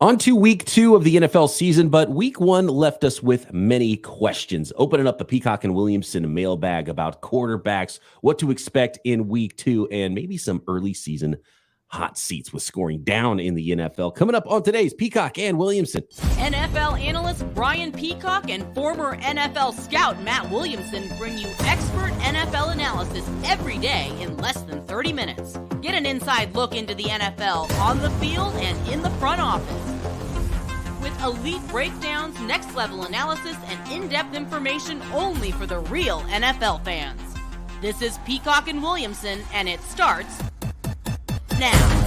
On to week 2 of the NFL season, but week 1 left us with many questions. Opening up the Peacock and Williamson mailbag about quarterbacks, what to expect in week 2, and maybe some early season hot seats with scoring down in the NFL. Coming up on today's Peacock and Williamson. NFL analyst Brian Peacock and former NFL scout Matt Williamson bring you expert NFL analysis every day in less than 30 minutes. Get an inside look into the NFL on the field and in the front office. With elite breakdowns, next-level analysis, and in-depth information only for the real NFL fans. This is Peacock and Williamson, and it starts now.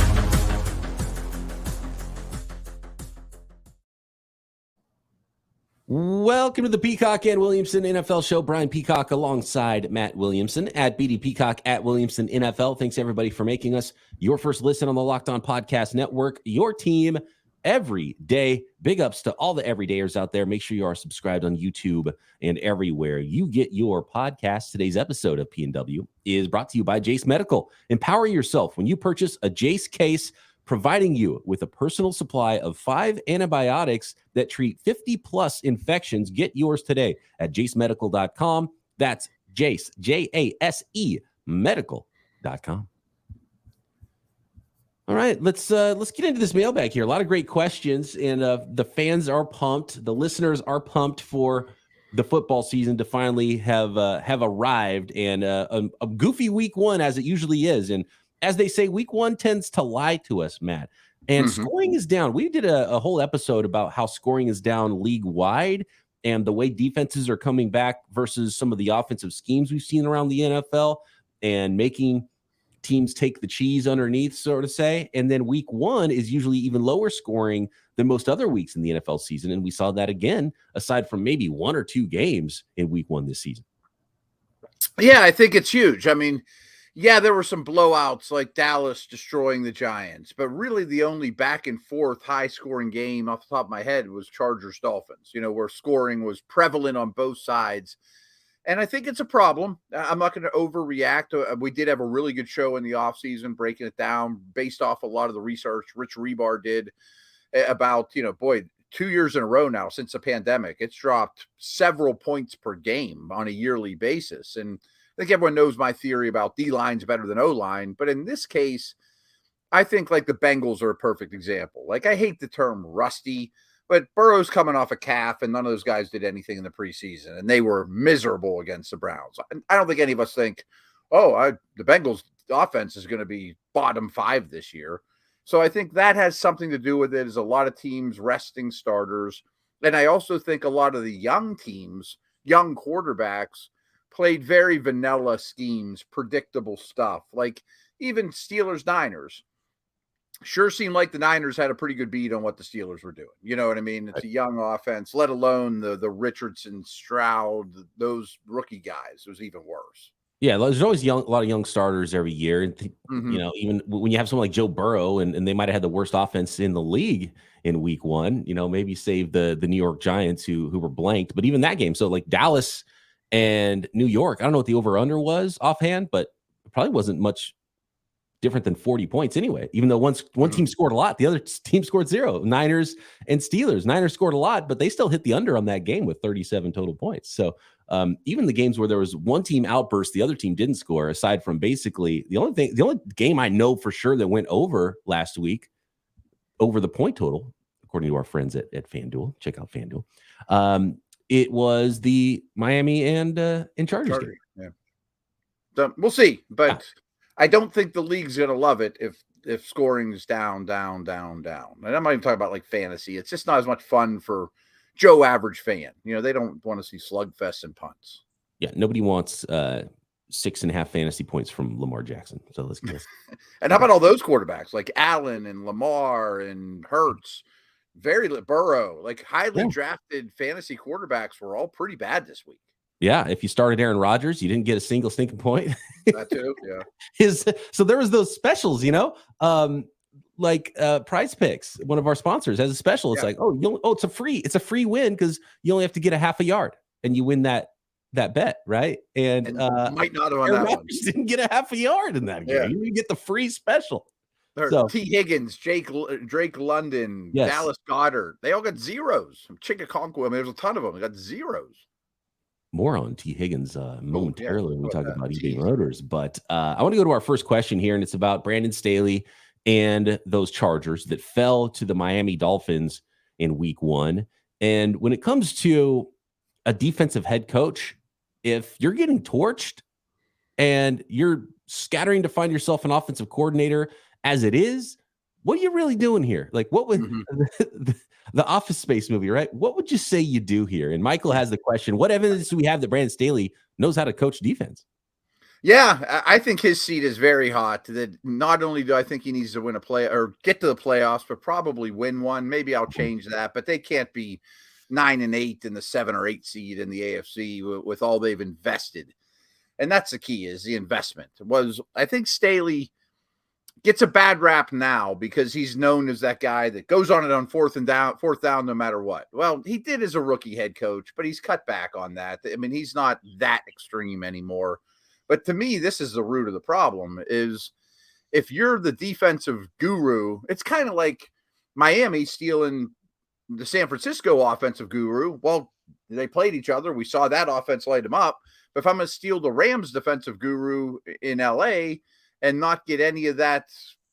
Welcome to the Peacock and Williamson NFL Show. Brian Peacock alongside Matt Williamson at BD Peacock at Williamson NFL. Thanks everybody for making us your first listen on the Locked On Podcast Network. Your team every day. Big ups to all the everydayers out there. Make sure you are subscribed on YouTube and everywhere you get your podcast. Today's episode of P&W is brought to you by Jase Medical. Empower yourself when you purchase a Jase case, providing you with a personal supply of 5 antibiotics that treat 50-plus infections. Get yours today at jasemedical.com. That's Jase, Jase, medical.com. All right, let's get into this mailbag here. A lot of great questions, and the fans are pumped. The listeners are pumped for the football season to finally have arrived, and a goofy week 1 as it usually is. And as they say, week 1 tends to lie to us, Matt. And scoring is down. We did a whole episode about how scoring is down league-wide and the way defenses are coming back versus some of the offensive schemes we've seen around the NFL and making teams take the cheese underneath, so to say. And then week 1 is usually even lower scoring than most other weeks in the NFL season. And we saw that again, aside from maybe 1 or 2 games in week 1 this season. Yeah, I think it's huge. I mean, yeah, there were some blowouts like Dallas destroying the Giants, but really the only back and forth high scoring game off the top of my head was Chargers Dolphins, where scoring was prevalent on both sides. And I think it's a problem. I'm not going to overreact. We did have a really good show in the offseason, breaking it down based off a lot of the research Rich Rebar did about, 2 years in a row now since the pandemic. It's dropped several points per game on a yearly basis. And I think everyone knows my theory about D-line's better than O-line. But in this case, I think like the Bengals are a perfect example. Like, I hate the term rusty, but Burrow's coming off a calf, and none of those guys did anything in the preseason, and they were miserable against the Browns. I don't think any of us think, the Bengals offense is going to be bottom 5 this year. So I think that has something to do with it, is a lot of teams resting starters. And I also think a lot of the young teams, young quarterbacks, played very vanilla schemes, predictable stuff. Like even Steelers-Niners. Sure seemed like the Niners had a pretty good beat on what the Steelers were doing. You know what I mean? It's a young offense, let alone the Richardson, Stroud, those rookie guys. It was even worse. Yeah, there's always a lot of young starters every year. And, even when you have someone like Joe Burrow, and they might have had the worst offense in the league in week 1, maybe save the New York Giants who were blanked. But even that game, so like Dallas and New York, I don't know what the over-under was offhand, but it probably wasn't much different than 40 points anyway, even though one team scored a lot, the other team scored 0. Niners and Steelers. Niners scored a lot, but they still hit the under on that game with 37 total points. So even the games where there was one team outburst, the other team didn't score, aside from basically the only game I know for sure that went over last week, over the point total, according to our friends at FanDuel. Check out FanDuel. It was the Miami and Chargers game. Yeah. So we'll see, but I don't think the league's going to love it if scoring is down. And I'm not even talking about like fantasy. It's just not as much fun for Joe average fan. They don't want to see slugfests and punts. Yeah, nobody wants 6.5 fantasy points from Lamar Jackson. So let's get And how about all those quarterbacks like Allen and Lamar and Hurts, Burrow, like highly drafted fantasy quarterbacks were all pretty bad this week. Yeah, if you started Aaron Rodgers, you didn't get a single stinking point. That too, yeah. So there was those specials, like Prize Picks, one of our sponsors, has a special. It's like, it's a free win because you only have to get a half a yard and you win that bet, right? And might not have on Aaron that Rodgers didn't get a half a yard in that game. You get the free special. So T. Higgins, Drake London, yes, Dallas Goedert. They all got zeros. Chickaconquo, I mean, there's a ton of them. They got zeros. more on T. Higgins momentarily when we talk about eBay Jeez. Motors. But I want to go to our first question here, and it's about Brandon Staley and those Chargers that fell to the Miami Dolphins in week 1. And when it comes to a defensive head coach, if you're getting torched and you're scattering to find yourself an offensive coordinator as it is, what are you really doing here? Like, what would the Office Space movie, right? What would you say you do here? And Michael has the question, what evidence do we have that Brandon Staley knows how to coach defense? Yeah, I think his seat is very hot. That not only do I think he needs to win a play or get to the playoffs, but probably win one. Maybe I'll change that, but they can't be 9-8 in the 7 or 8 seed in the AFC with all they've invested. And that's the key, is the investment. I think Staley gets a bad rap now because he's known as that guy that goes on it on fourth down no matter what. Well, he did as a rookie head coach, but he's cut back on that. I mean, he's not that extreme anymore. But to me, this is the root of the problem, is if you're the defensive guru, it's kind of like Miami stealing the San Francisco offensive guru. Well, they played each other. We saw that offense light them up. But if I'm going to steal the Rams defensive guru in LA and not get any of that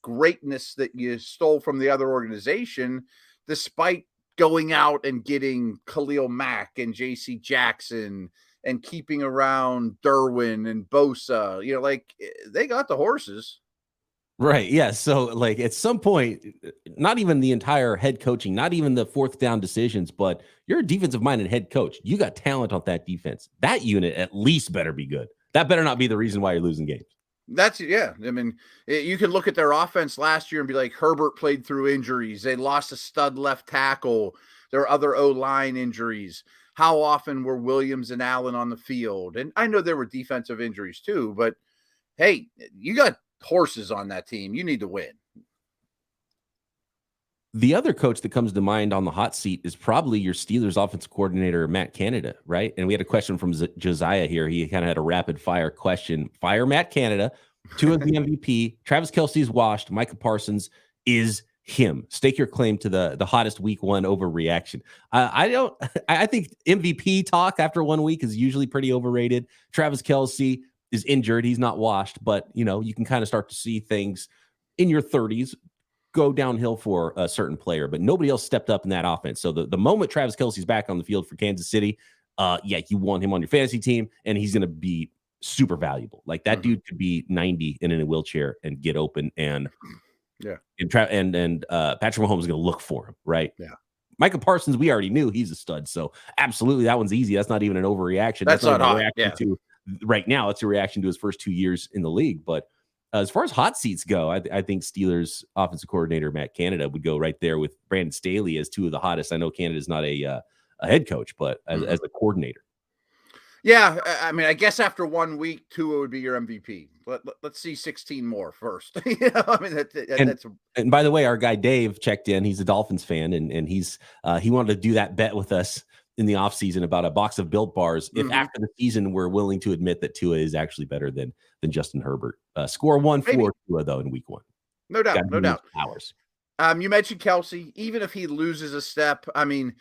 greatness that you stole from the other organization, despite going out and getting Khalil Mack and JC Jackson and keeping around Derwin and Bosa, like, they got the horses. Right. Yeah. So, like, at some point, not even the entire head coaching, not even the fourth down decisions, but you're a defensive minded head coach. You got talent on that defense. That unit at least better be good. That better not be the reason why you're losing games. Yeah. I mean, you can look at their offense last year and be like, Herbert played through injuries. They lost a stud left tackle. There are other O-line injuries. How often were Williams and Allen on the field? And I know there were defensive injuries too, but hey, you got horses on that team. You need to win. The other coach that comes to mind on the hot seat is probably your Steelers offensive coordinator, Matt Canada, right? And we had a question from Josiah here. He kind of had a rapid fire question. Fire Matt Canada, Tua the MVP, Travis Kelce's washed, Micah Parsons is him. Stake your claim to the hottest week 1 overreaction. I think MVP talk after 1 week is usually pretty overrated. Travis Kelce is injured. He's not washed, but you can kind of start to see things in your 30s go downhill for a certain player, but nobody else stepped up in that offense. So the moment Travis Kelce's back on the field for Kansas City, you want him on your fantasy team, and he's going to be super valuable. Like, that dude could be 90 and in a wheelchair and get open, and Patrick Mahomes is going to look for him, right? Yeah. Micah Parsons, we already knew he's a stud, so absolutely that one's easy. That's not even an overreaction. That's not a reaction to right now. It's a reaction to his first 2 years in the league. But as far as hot seats go, I think Steelers offensive coordinator Matt Canada would go right there with Brandon Staley as two of the hottest. I know Canada's not a head coach, but as a coordinator. Yeah, I mean, I guess after 1 week, Tua would be your MVP. Let's see 16 more first. I mean, that's. And by the way, our guy Dave checked in. He's a Dolphins fan, and he wanted to do that bet with us in the offseason about a box of Built Bars. If after the season we're willing to admit that Tua is actually better than Justin Herbert. Score 1 for Tua though in week 1. No doubt, no doubt. Hours. You mentioned Kelce. Even if he loses a step, I mean,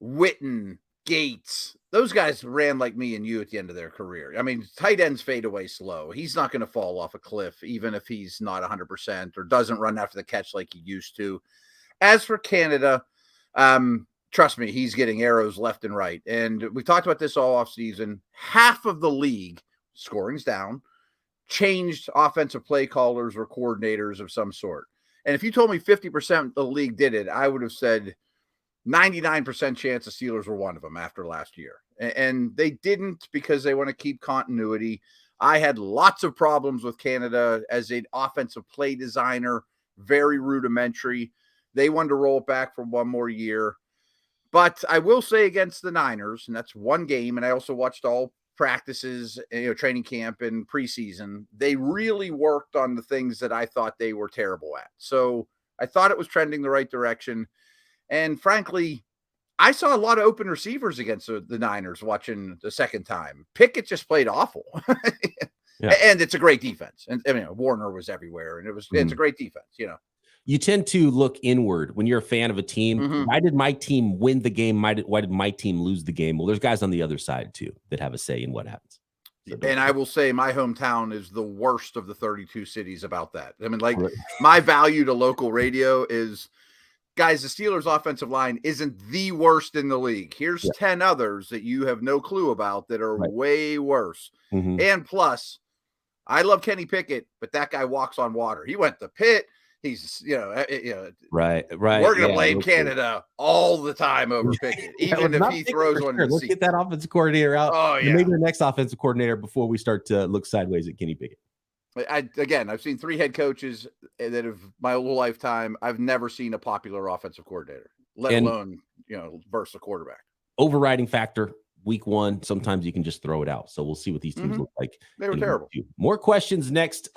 Witten, Gates, those guys ran like me and you at the end of their career. I mean, tight ends fade away slow. He's not going to fall off a cliff, even if he's not 100% or doesn't run after the catch like he used to. As for Canada, trust me, he's getting arrows left and right. And we talked about this all offseason. Half of the league, scoring's down, changed offensive play callers or coordinators of some sort. And if you told me 50% of the league did it, I would have said 99% chance the Steelers were one of them after last year. And they didn't, because they want to keep continuity. I had lots of problems with Canada as an offensive play designer, very rudimentary. They wanted to roll it back for one more year. But I will say against the Niners, and that's one game, and I also watched all practices, training camp and preseason, they really worked on the things that I thought they were terrible at. So I thought it was trending the right direction. And frankly, I saw a lot of open receivers against the Niners watching the second time. Pickett just played awful. Yeah. And it's a great defense. And I mean, Warner was everywhere, and it's a great defense, you tend to look inward when you're a fan of a team. Mhm. Why did my team win the game? Why did my team lose the game? Well, there's guys on the other side too that have a say in what happens. So And I will say my hometown is the worst of the 32 cities about that. I mean, like Right. my value to local radio is, guys, the Steelers offensive line isn't the worst in the league. Here's Yeah. 10 others that you have no clue about that are Right. way worse. Mhm. And plus, I love Kenny Pickett, but that guy walks on water. He went to Pitt. He's, Right. we're going to Yeah, blame okay. Canada all the time over Pickett, even if he throws one in the Let's seat. get that offensive coordinator out. Oh, And yeah. maybe the next offensive coordinator before we start to look sideways at Kenny Pickett. I've seen 3 head coaches that have my whole lifetime. I've never seen a popular offensive coordinator, let alone, versus a quarterback. Overriding factor, week 1, sometimes you can just throw it out. So we'll see what these teams look like. They were in terrible. week 2. More questions next.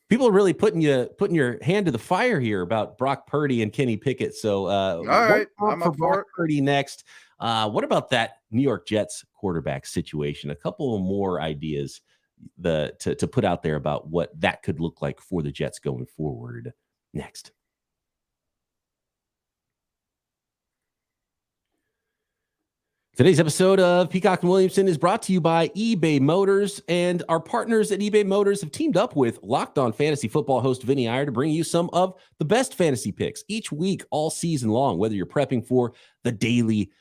People are really putting your hand to the fire here about Brock Purdy and Kenny Pickett. So all right, I'm for up for Brock it. Purdy next. What about that New York Jets quarterback situation? A couple more ideas to put out there about what that could look like for the Jets going forward. Next. Today's episode of Peacock and Williamson is brought to you by eBay Motors, and our partners at eBay Motors have teamed up with Locked On Fantasy Football host Vinny Iyer to bring you some of the best fantasy picks each week, all season long, whether you're prepping for the daily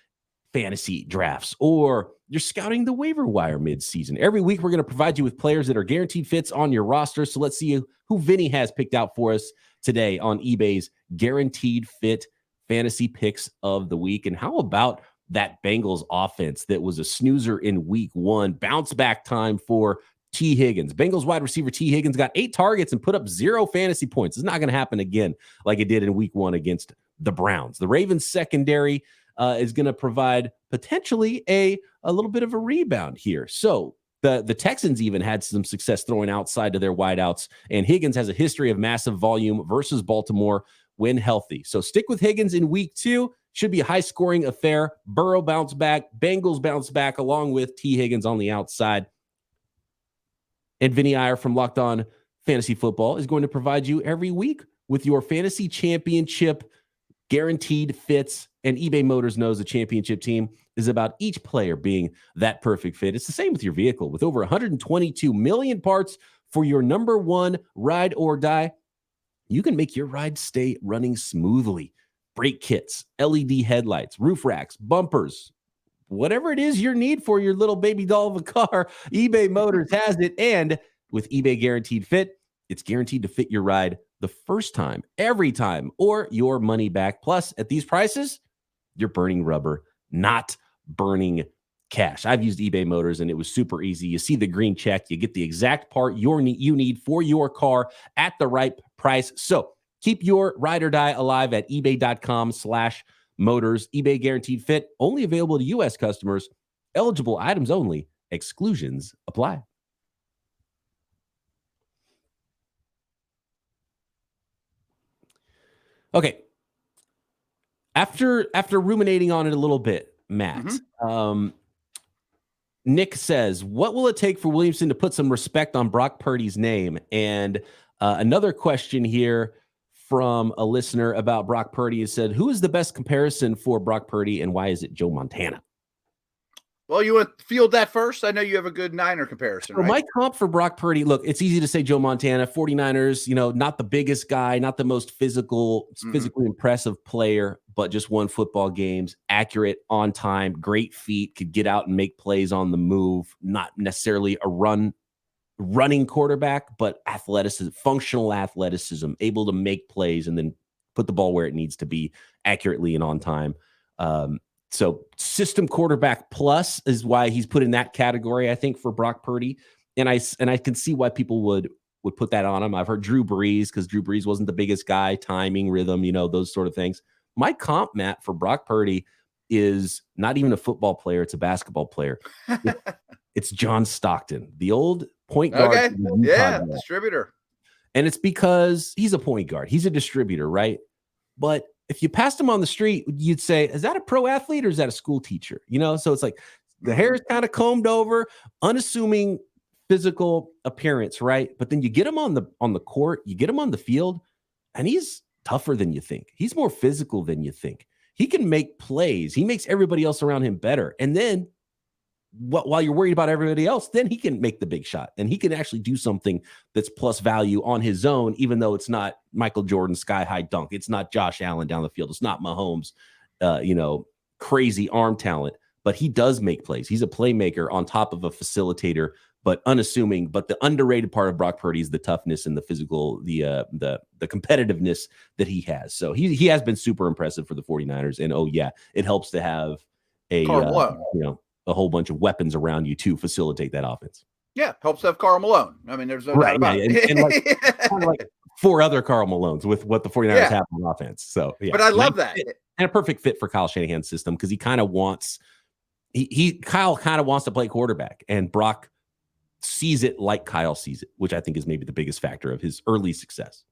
fantasy drafts or you're scouting the waiver wire mid-season. Every week, we're going to provide you with players that are guaranteed fits on your roster. So let's see who Vinny has picked out for us today on eBay's Guaranteed Fit Fantasy Picks of the Week. And how about that Bengals offense that was a snoozer in week 1, bounce back time for T. Higgins. Bengals wide receiver T. Higgins got 8 targets and put up 0 fantasy points. It's not going to happen again like it did in week 1 against the Browns. The Ravens secondary is going to provide potentially a little bit of a rebound here. So the Texans even had some success throwing outside to their wideouts, and Higgins has a history of massive volume versus Baltimore when healthy. So stick with Higgins in week 2. Should be a high-scoring affair. Burrow bounce back. Bengals bounce back along with T. Higgins on the outside. And Vinny Iyer from Locked On Fantasy Football is going to provide you every week with your fantasy championship guaranteed fits. And eBay Motors knows the championship team is about each player being that perfect fit. It's the same with your vehicle. With over 122 million parts for your number one ride or die, you can make your ride stay running smoothly. Brake kits, LED headlights, roof racks, bumpers, whatever it is your need for your little baby doll of a car, eBay Motors has it. And with eBay Guaranteed Fit, it's guaranteed to fit your ride the first time, every time, or your money back. Plus, at these prices, you're burning rubber, not burning cash. I've used eBay Motors, and it was super easy. You see the green check. You get the exact part you need for your car at the right price. So keep your ride or die alive at ebay.com/motors. eBay Guaranteed Fit, only available to U.S. customers. Eligible items only. Exclusions apply. Okay. After ruminating on it a little bit, Matt, Nick says, what will it take for Williamson to put some respect on Brock Purdy's name? And another question here from a listener about Brock Purdy has said, who is the best comparison for Brock Purdy and why is it Joe Montana? Well, you want to field that first? I know you have a good Niner comparison, right? My comp for Brock Purdy, look, it's easy to say Joe Montana, 49ers, not the biggest guy, not the most physically impressive player, but just won football games, accurate, on time, great feet, could get out and make plays on the move, not necessarily a running quarterback, but athleticism, functional athleticism, able to make plays and then put the ball where it needs to be accurately and on time. So system quarterback plus is why he's put in that category, I think, for Brock Purdy. And I can see why people would put that on him. I've heard Drew Brees, because Drew Brees wasn't the biggest guy, timing, rhythm, those sort of things. My comp, Matt, for Brock Purdy is not even a football player. It's a basketball player. It's John Stockton, the old point guard. Okay. Yeah, distributor. And it's because he's a point guard. He's a distributor, right? But if you passed him on the street, you'd say, is that a pro athlete or is that a school teacher? So it's like the hair is kind of combed over, unassuming physical appearance, right? But then you get him on the court, you get him on the field, and he's tougher than you think. He's more physical than you think. He can make plays. He makes everybody else around him better. And then while you're worried about everybody else, then he can make the big shot, and he can actually do something that's plus value on his own, even though it's not Michael Jordan sky high dunk. It's not Josh Allen down the field. It's not Mahomes, crazy arm talent, but he does make plays. He's a playmaker on top of a facilitator, but unassuming. But the underrated part of Brock Purdy is the toughness and the physical, the competitiveness that he has. So he has been super impressive for the 49ers. And it helps to have a whole bunch of weapons around you to facilitate that offense. Yeah, helps have Karl Malone. I mean, there's no doubt about it. And like 4 other Karl Malones with what the 49ers have on offense. So, yeah. But I love that. And a perfect fit for Kyle Shanahan's system, because he kind of wants Kyle kind of wants to play quarterback, and Brock sees it like Kyle sees it, which I think is maybe the biggest factor of his early success.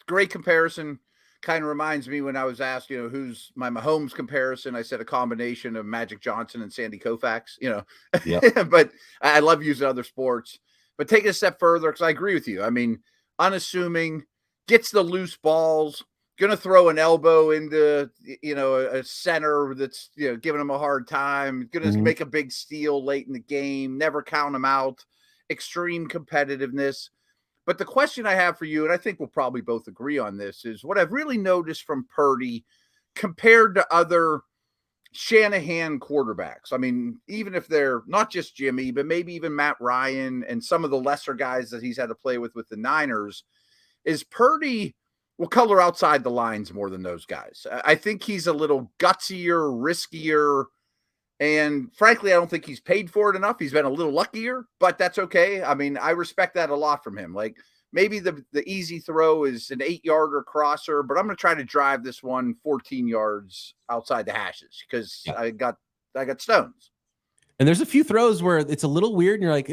Great comparison. Kind of reminds me when I was asked, who's my Mahomes comparison. I said a combination of Magic Johnson and Sandy Koufax, Yep. But I love using other sports. But take it a step further, because I agree with you. I mean, unassuming, gets the loose balls, going to throw an elbow into, a center that's, giving him a hard time, going to make a big steal late in the game, never count him out, extreme competitiveness. But the question I have for you, and I think we'll probably both agree on this, is what I've really noticed from Purdy compared to other Shanahan quarterbacks. I mean, even if they're not just Jimmy, but maybe even Matt Ryan and some of the lesser guys that he's had to play with the Niners, is Purdy will color outside the lines more than those guys. I think he's a little gutsier, riskier, and frankly, I don't think he's paid for it enough. He's been a little luckier, but that's okay. I mean, I respect that a lot from him. Like, maybe the easy throw is an 8-yarder crosser, but I'm going to try to drive this one 14 yards outside the hashes, because I got stones. And there's a few throws where it's a little weird, and you're like,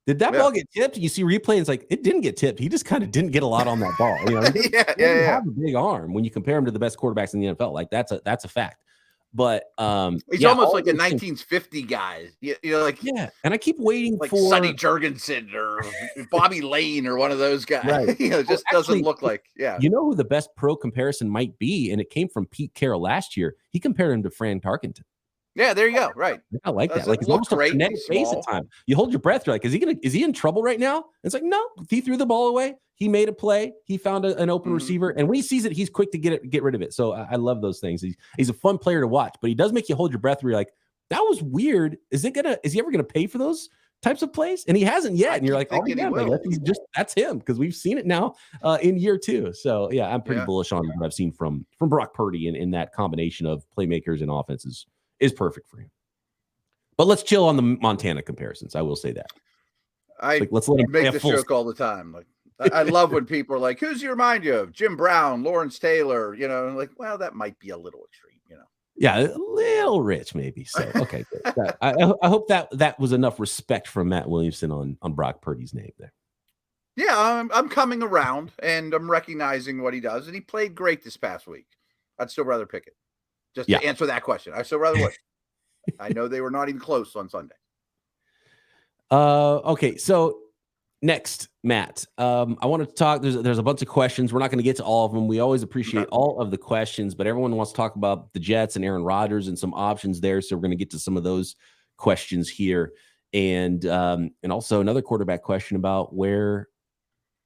did that ball get tipped? You see replay, and it's like, it didn't get tipped. He just kind of didn't get a lot on that ball. He doesn't have a big arm when you compare him to the best quarterbacks in the NFL. Like, that's a fact. But he's almost like a 1950 guy. And I keep waiting like for Sonny Jurgensen or Bobby Lane or one of those guys. Right. Just doesn't look like. You know who the best pro comparison might be, and it came from Pete Carroll last year. He compared him to Fran Tarkenton. Yeah, there you go. Right. I like that. Like, it's almost a frenetic pace at time. You hold your breath. You're like, is he in trouble right now? It's like, no, he threw the ball away. He made a play. He found an open receiver, and when he sees it, he's quick to get rid of it. So I love those things. He's a fun player to watch, but he does make you hold your breath where you're like, that was weird. Is he ever gonna pay for those types of plays? And he hasn't yet. And you're like, oh yeah, that's him, because we've seen it now in year 2. So yeah, I'm pretty bullish on what I've seen from Brock Purdy in that combination of playmakers and offenses is perfect for him. But let's chill on the Montana comparisons. I will say that. Let's let him make the joke all the time. Like, I love when people are like, who's he remind you of? Jim Brown, Lawrence Taylor, like, well, that might be a little extreme, Yeah, a little rich maybe. So, okay, good. I hope that was enough respect from Matt Williamson on Brock Purdy's name there. Yeah, I'm coming around, and I'm recognizing what he does, and he played great this past week. I'd still rather pick it. Just to answer that question. I still rather would. I know they were not even close on Sunday. Okay, so next, Matt, I want to talk. There's a bunch of questions. We're not going to get to all of them. We always appreciate all of the questions, but everyone wants to talk about the Jets and Aaron Rodgers and some options there. So we're going to get to some of those questions here, and also another quarterback question about where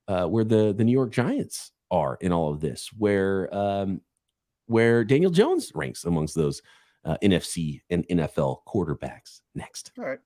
the New York Giants are in all of this, where Daniel Jones ranks amongst those NFC and NFL quarterbacks. Next. All right.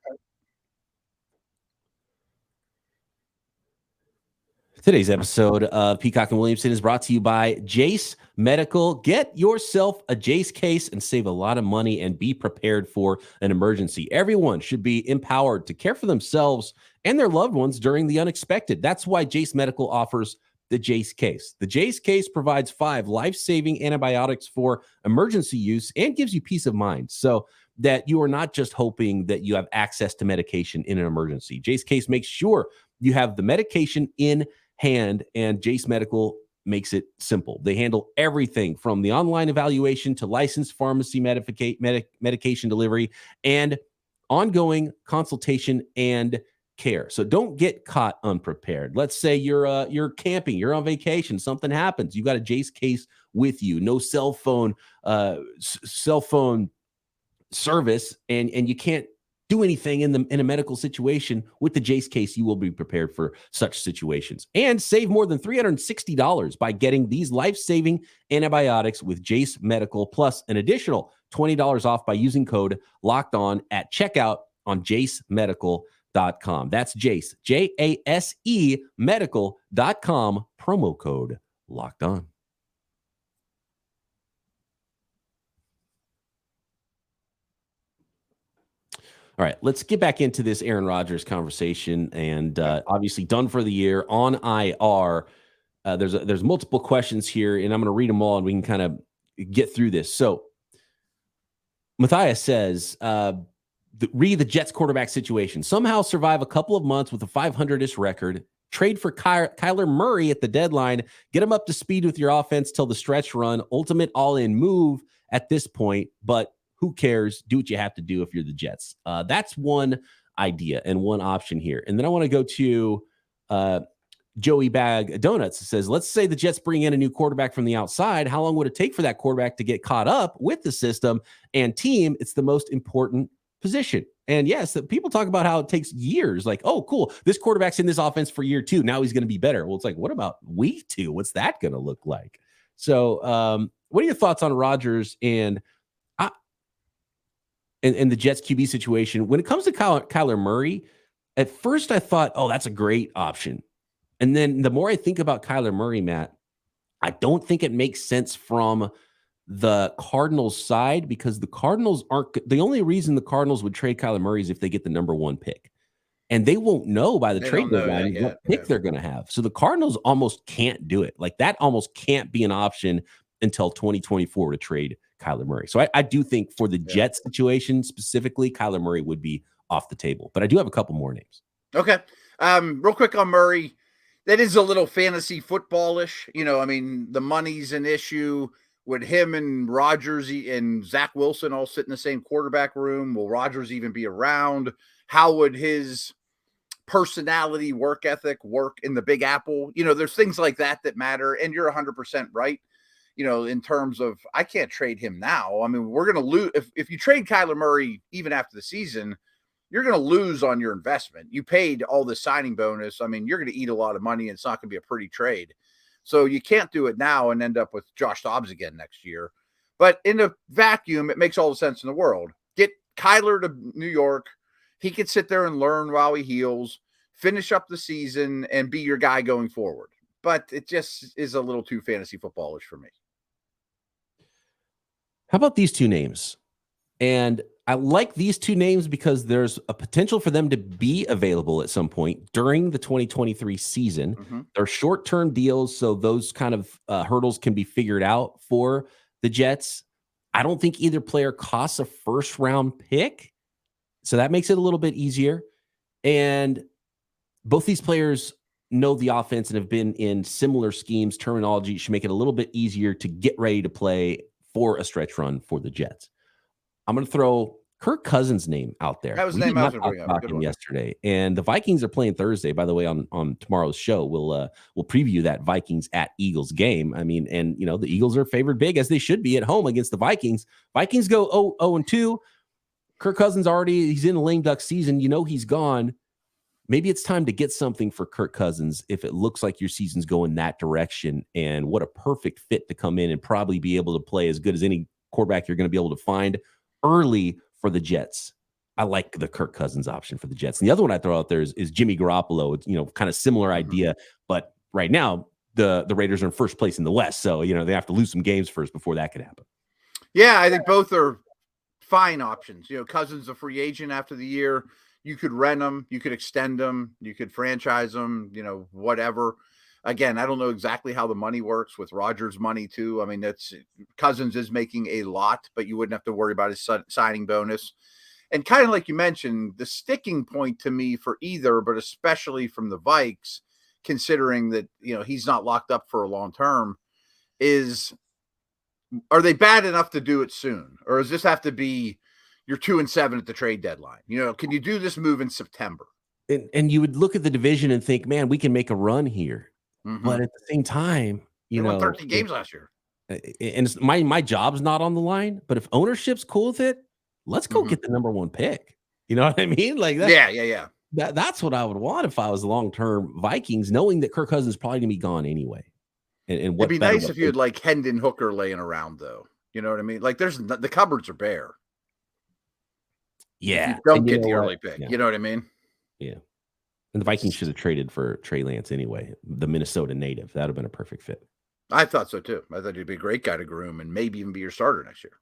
Today's episode of Peacock and Williamson is brought to you by Jase Medical. Get yourself a Jase case and save a lot of money and be prepared for an emergency. Everyone should be empowered to care for themselves and their loved ones during the unexpected. That's why Jase Medical offers the Jase case. The Jase case provides 5 life-saving antibiotics for emergency use and gives you peace of mind so that you are not just hoping that you have access to medication in an emergency. Jase case makes sure you have the medication in hand, and Jase Medical makes it simple. They handle everything from the online evaluation to licensed pharmacy medication delivery and ongoing consultation and care. So don't get caught unprepared. Let's say you're camping, you're on vacation, something happens. You got a Jase case with you, no cell phone service, and you can't do anything in a medical situation. With the Jase case, you will be prepared for such situations and save more than $360 by getting these life-saving antibiotics with Jace Medical, plus an additional $20 off by using code LOCKEDON at checkout on jasemedical.com. That's Jase, Jase medical.com, promo code locked on. All right, let's get back into this Aaron Rodgers conversation, and obviously done for the year on IR. There's multiple questions here, and I'm going to read them all, and we can kind of get through this. So Matthias says, read the Jets quarterback situation. Somehow survive a couple of months with a 500-ish record. Trade for Kyler Murray at the deadline. Get him up to speed with your offense till the stretch run. Ultimate all-in move at this point, but who cares? Do what you have to do if you're the Jets. That's one idea and one option here. And then I want to go to Joey Bag Donuts. It says, let's say the Jets bring in a new quarterback from the outside. How long would it take for that quarterback to get caught up with the system and team? It's the most important position. And yes, people talk about how it takes years. Like, oh, cool, this quarterback's in this offense for year 2. Now he's going to be better. Well, it's like, what about week 2? What's that going to look like? So what are your thoughts on Rodgers and the Jets QB situation? When it comes to Kyler Murray, at first I thought, oh, that's a great option. And then the more I think about Kyler Murray, Matt, I don't think it makes sense from the Cardinals side, because the Cardinals aren't the only reason the Cardinals would trade Kyler Murray is if they get the number 1 pick. And they won't know by the trade deadline what pick they're going to have. So the Cardinals almost can't do it. Like, that almost can't be an option until 2024 to trade Kyler Murray. So I do think for the Jets situation specifically, Kyler Murray would be off the table. But I do have a couple more names. Okay. Real quick on Murray. That is a little fantasy footballish. You know, I mean, the money's an issue. Would him and Rodgers and Zach Wilson all sit in the same quarterback room? Will Rodgers even be around? How would his personality, work ethic work in the Big Apple? You know, there's things like that matter. And you're 100% right. You know, in terms of, I can't trade him now. I mean, we're going to lose. If you trade Kyler Murray, even after the season, you're going to lose on your investment. You paid all the signing bonus. I mean, you're going to eat a lot of money, and it's not going to be a pretty trade. So you can't do it now and end up with Josh Dobbs again next year. But in a vacuum, it makes all the sense in the world. Get Kyler to New York. He could sit there and learn while he heals, finish up the season, and be your guy going forward. But it just is a little too fantasy footballish for me. How about these two names? And I like these two names because there's a potential for them to be available at some point during the 2023 season. Mm-hmm. They're short-term deals, so those kind of hurdles can be figured out for the Jets. I don't think either player costs a first-round pick, so that makes it a little bit easier. And both these players know the offense and have been in similar schemes. Terminology should make it a little bit easier to get ready to play for a stretch run for the Jets. I'm going to throw Kirk Cousins' name out there. That was the name I was going to bring up. Him yesterday, and the Vikings are playing Thursday. By the way, on tomorrow's show, we'll preview that Vikings at Eagles game. I mean, and you know the Eagles are favored big, as they should be, at home against the Vikings. Vikings go 0-2. Kirk Cousins he's in a lame duck season. You know he's gone. Maybe it's time to get something for Kirk Cousins if it looks like your season's going that direction. And what a perfect fit to come in and probably be able to play as good as any quarterback you're going to be able to find early for the Jets. I like the Kirk Cousins option for the Jets. And the other one I throw out there is Jimmy Garoppolo. It's, you know, kind of similar idea, but right now the Raiders are in first place in the West. So, you know, they have to lose some games first before that could happen. Yeah, I think both are fine options. You know, Cousins a free agent after the year. You could rent them, you could extend them, you could franchise them, you know, whatever. Again, I don't know exactly how the money works with Rodgers' money too. I mean, Cousins is making a lot, but you wouldn't have to worry about his signing bonus. And kind of like you mentioned, the sticking point to me for either, but especially from the Vikes, considering that, you know, he's not locked up for a long term, is, are they bad enough to do it soon? Or does this have to be you're 2-7 at the trade deadline? You know, can you do this move in September? and you would look at the division and think, man, we can make a run here. But at the same time, they won 13 games last year. And it's, my job's not on the line, but if ownership's cool with it, let's go get the number 1 pick. You know what I mean? Like that. Yeah. That's what I would want if I was long-term Vikings, knowing that Kirk Cousins is probably gonna be gone anyway. And it'd be nice if you had like Hendon Hooker laying around, though. You know what I mean? Like the cupboards are bare. Yeah, if you don't get the early pick. Yeah. You know what I mean? Yeah. And the Vikings should have traded for Trey Lance anyway, the Minnesota native. That would have been a perfect fit. I thought so too. I thought he'd be a great guy to groom and maybe even be your starter next year.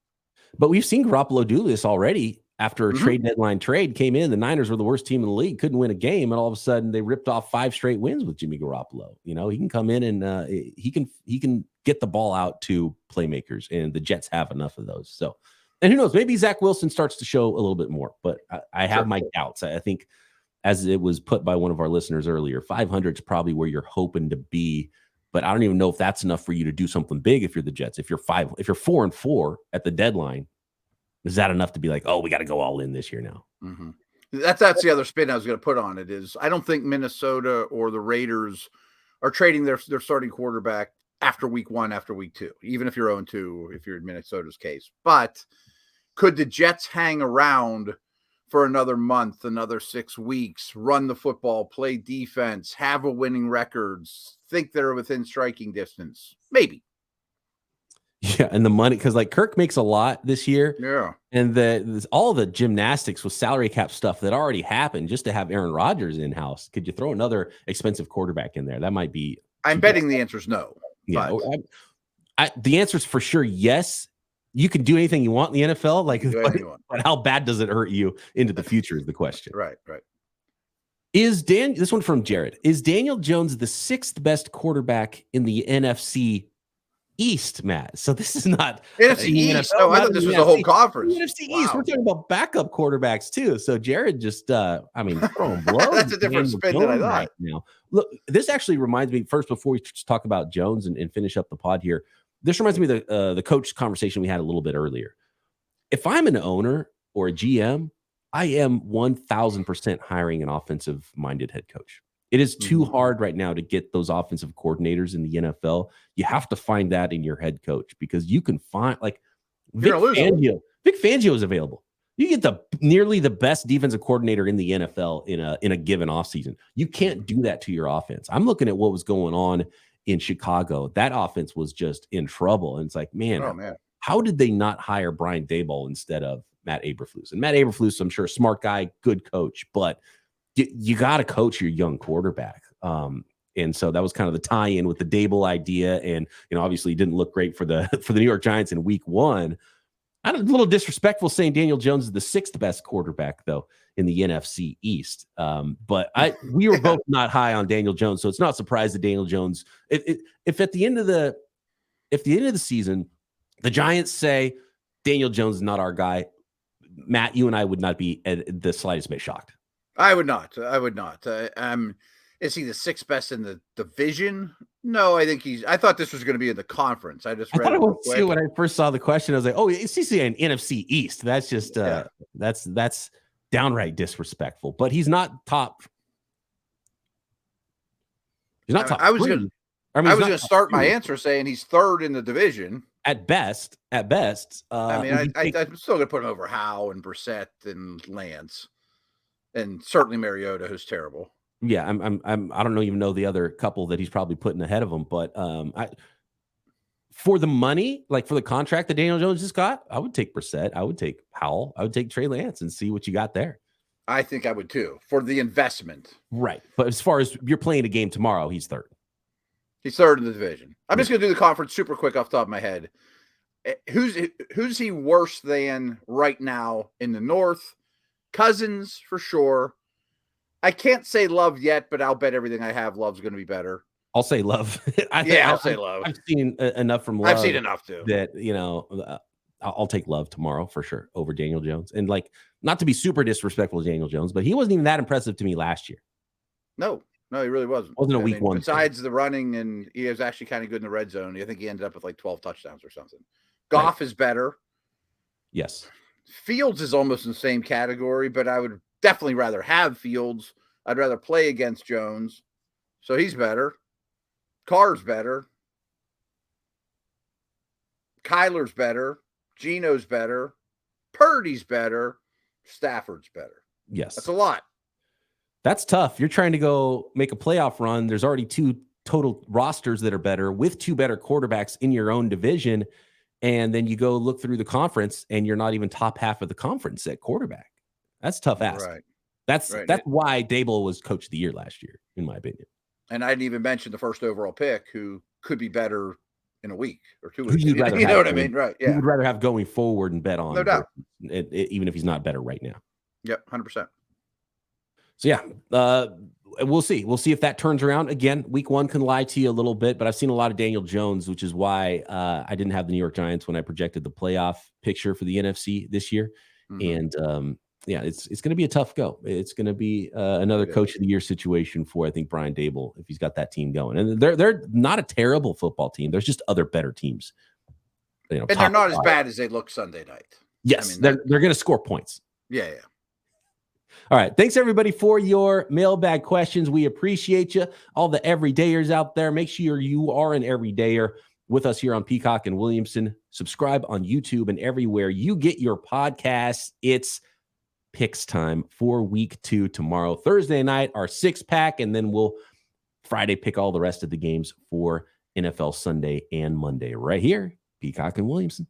But we've seen Garoppolo do this already. After a trade deadline trade came in, the Niners were the worst team in the league, couldn't win a game, and all of a sudden they ripped off 5 straight wins with Jimmy Garoppolo. You know, he can come in and he can get the ball out to playmakers, and the Jets have enough of those. So, and who knows, maybe Zach Wilson starts to show a little bit more, but I have my doubts. I think, as it was put by one of our listeners earlier, 500 is probably where you're hoping to be. But I don't even know if that's enough for you to do something big if you're the Jets. If you're 4-4 at the deadline, is that enough to be like, oh, we got to go all in this year now? That's the other spin I was going to put on it. Is I don't think Minnesota or the Raiders are trading their starting quarterback after week 1, after week 2, even if you're 0-2, if you're in Minnesota's case. But could the Jets hang around for another month, another 6 weeks, run the football, play defense, have a winning record, think they're within striking distance? Maybe. Yeah, and the money, because like Kirk makes a lot this year. Yeah. And all the gymnastics with salary cap stuff that already happened just to have Aaron Rodgers in-house. Could you throw another expensive quarterback in there? That might be. I'm betting the answer is no. Yeah, the answer is for sure yes. You can do anything you want in the NFL. Like, but how bad does it hurt you into the future is the question. Right. This one from Jared. Is Daniel Jones the 6th best quarterback in the NFC East, Matt? So this is not NFC East. No, I thought this was the whole conference. NFC East. We're talking about backup quarterbacks too. So Jared just, throwing blows. That's a different spin than I thought. Right now. Look, this actually reminds me. First, before we talk about Jones and finish up the pod here, this reminds me of the coach conversation we had a little bit earlier. If I'm an owner or a GM, I am 1,000% hiring an offensive-minded head coach. It is too hard right now to get those offensive coordinators in the NFL. You have to find that in your head coach, because you can find, like, Vic Fangio is available. You get nearly the best defensive coordinator in the NFL in a given offseason. You can't do that to your offense. I'm looking at what was going on in Chicago. That offense was just in trouble. And it's like, man, how did they not hire Brian Daboll instead of Matt Eberflus? And Matt Eberflus, I'm sure, smart guy, good coach, but you got to coach your young quarterback. And so that was kind of the tie-in with the Daboll idea. And, obviously it didn't look great for the New York Giants in week 1. I'm a little disrespectful saying Daniel Jones is the 6th best quarterback, though, in the NFC East. But we were both not high on Daniel Jones, so it's not surprised that Daniel Jones, if at the end of the season, the Giants say Daniel Jones is not our guy, Matt, you and I would not be at the slightest bit shocked. I would not. Is he the 6th best in the division? No, I think I thought this was going to be in the conference. I just read it real quick. When I first saw the question, I was like, oh, it's an NFC East. That's just that's downright disrespectful. But he's not top. He's not top. I was going to start my answer saying he's 3rd in the division. At best. I'm still going to put him over Howe and Brissett and Lance, and certainly Mariota, who's terrible. Yeah, I don't even know the other couple that he's probably putting ahead of him, but for the money, like for the contract that Daniel Jones just got, I would take Brissett, I would take Howell, I would take Trey Lance and see what you got there. I think I would too, for the investment. Right, but as far as you're playing a game tomorrow, he's 3rd. He's 3rd in the division. I'm just going to do the conference super quick off the top of my head. Who's he worse than right now in the North? Cousins for sure. I can't say Love yet, but I'll bet everything I have Love's going to be better. I'll say Love. I'll say Love. I've seen enough from Love. I've seen enough too. That, I'll take Love tomorrow for sure over Daniel Jones. And like, not to be super disrespectful to Daniel Jones, but he wasn't even that impressive to me last year. No, he really wasn't. Wasn't a week 1. Besides the running, and he was actually kind of good in the red zone. I think he ended up with like 12 touchdowns or something. Goff is better. Yes. Fields is almost in the same category, but I would definitely rather have Fields I'd rather play against Jones. So he's better. Carr's better. Kyler's better. Geno's better. Purdy's better. Stafford's better. Yes. That's a lot. That's tough. You're trying to go make a playoff run. There's already 2 total rosters that are better with 2 better quarterbacks in your own division. And then you go look through the conference and you're not even top half of the conference at quarterback. That's tough ask. Right. That's why Dable was coach of the year last year, in my opinion. And I didn't even mention the first overall pick, who could be better in a week or 2 Who weeks. you'd rather You know have what I mean? Right. You Yeah. would rather have going forward and bet on. No doubt. Even if he's not better right now. Yep. 100%. So yeah, we'll see. We'll see if that turns around. Again, week 1 can lie to you a little bit, but I've seen a lot of Daniel Jones, which is why I didn't have the New York Giants when I projected the playoff picture for the NFC this year. Mm-hmm. And yeah, it's going to be a tough go. It's going to be another coach of the year situation for, I think, Brian Dable, if he's got that team going. And they're not a terrible football team. There's just other better teams. And they're not as bad as they look Sunday night. Yes, they're going to score points. Yeah. All right. Thanks, everybody, for your mailbag questions. We appreciate you. All the everydayers out there, make sure you are an everydayer with us here on Peacock and Williamson. Subscribe on YouTube and everywhere you get your podcasts. It's picks time for week 2 tomorrow. Thursday night, our 6-pack, and then we'll Friday pick all the rest of the games for NFL Sunday and Monday right here, Peacock and Williamson.